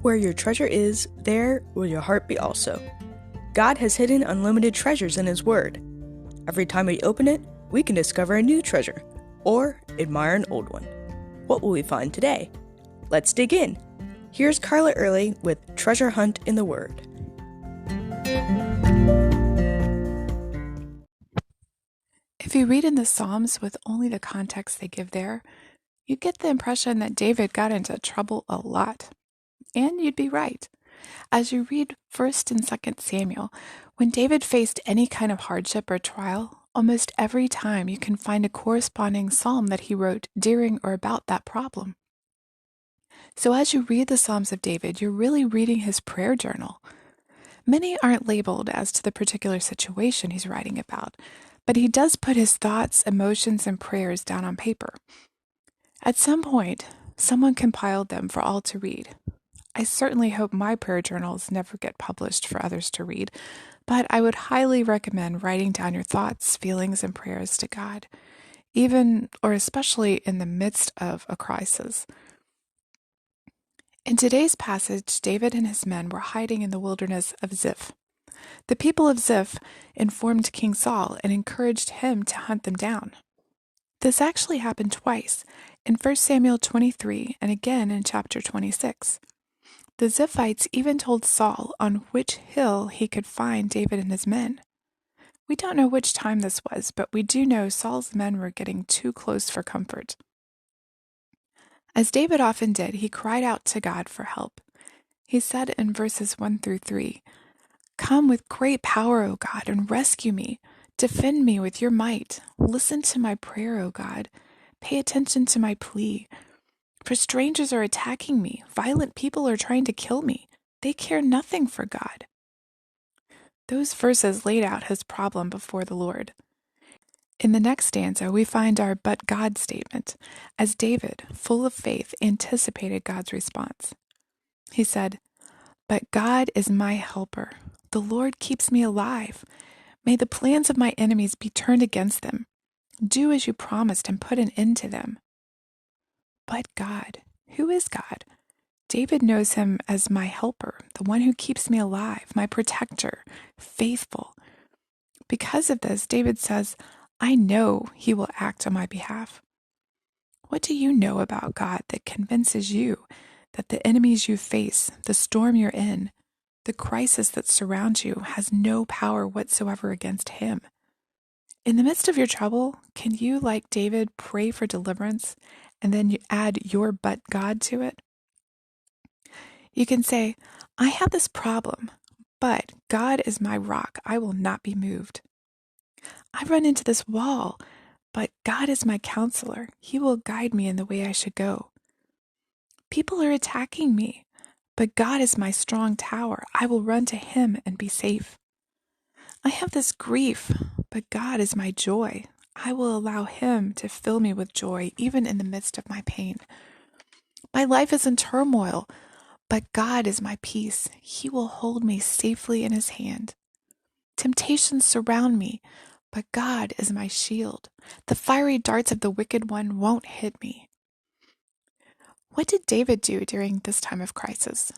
Where your treasure is, there will your heart be also. God has hidden unlimited treasures in His Word. Every time we open it, we can discover a new treasure, or admire an old one. What will we find today? Let's dig in. Here's Carla Early with Treasure Hunt in the Word. If you read in the Psalms with only the context they give there, you get the impression that David got into trouble a lot. And you'd be right. As you read 1st and 2nd Samuel, when David faced any kind of hardship or trial, almost every time you can find a corresponding psalm that he wrote during or about that problem. So as you read the Psalms of David, you're really reading his prayer journal. Many aren't labeled as to the particular situation he's writing about, but he does put his thoughts, emotions, and prayers down on paper. At some point, someone compiled them for all to read. I certainly hope my prayer journals never get published for others to read, but I would highly recommend writing down your thoughts, feelings, and prayers to God, even or especially in the midst of a crisis. In today's passage, David and his men were hiding in the wilderness of Ziph. The people of Ziph informed King Saul and encouraged him to hunt them down. This actually happened twice, in 1 Samuel 23 and again in chapter 26. The Ziphites even told Saul on which hill he could find David and his men. We don't know which time this was, but we do know Saul's men were getting too close for comfort. As David often did, he cried out to God for help. He said in verses 1 through 3, "Come with great power, O God, and rescue me. Defend me with your might. Listen to my prayer, O God. Pay attention to my plea. For strangers are attacking me. Violent people are trying to kill me. They care nothing for God." Those verses laid out his problem before the Lord. In the next stanza, we find our "but God" statement, as David, full of faith, anticipated God's response. He said, "But God is my helper. The Lord keeps me alive. May the plans of my enemies be turned against them. Do as you promised and put an end to them." But God. Who is God? David knows him as my helper, the one who keeps me alive, my protector, faithful. Because of this, David says, I know he will act on my behalf. What do you know about God that convinces you that the enemies you face, the storm you're in, the crisis that surrounds you has no power whatsoever against him? In the midst of your trouble, can you, like David, pray for deliverance and then you add your "but God" to it? You can say, I have this problem, but God is my rock. I will not be moved. I run into this wall, but God is my counselor. He will guide me in the way I should go. People are attacking me, but God is my strong tower. I will run to him and be safe. I have this grief, but God is my joy. I will allow him to fill me with joy even in the midst of my pain. My life is in turmoil, but God is my peace. He will hold me safely in his hand. Temptations surround me, but God is my shield. The fiery darts of the wicked one won't hit me. What did David do during this time of crisis?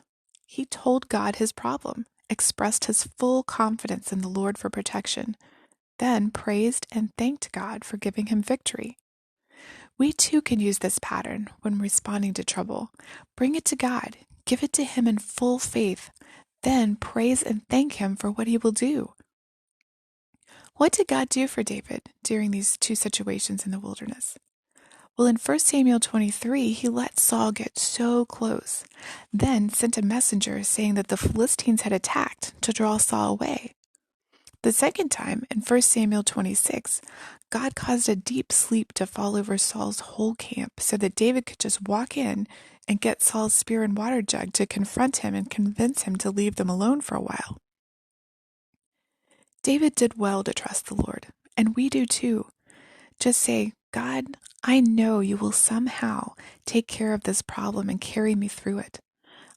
He told God his problem, expressed his full confidence in the Lord for protection, then praised and thanked God for giving him victory. We too can use this pattern when responding to trouble. Bring it to God, give it to him in full faith, then praise and thank him for what he will do. What did God do for David during these two situations in the wilderness? Well, in 1 Samuel 23, he let Saul get so close, then sent a messenger saying that the Philistines had attacked to draw Saul away. The second time, in 1 Samuel 26, God caused a deep sleep to fall over Saul's whole camp so that David could just walk in and get Saul's spear and water jug to confront him and convince him to leave them alone for a while. David did well to trust the Lord, and we do too. Just say, God, I know you will somehow take care of this problem and carry me through it.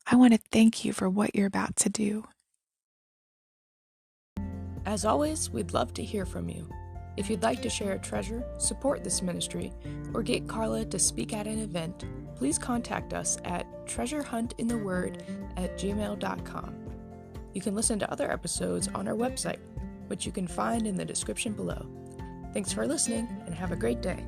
I want to thank you for what you're about to do. As always, we'd love to hear from you. If you'd like to share a treasure, support this ministry, or get Carla to speak at an event, please contact us at treasurehuntintheword@gmail.com. You can listen to other episodes on our website, which you can find in the description below. Thanks for listening, and have a great day.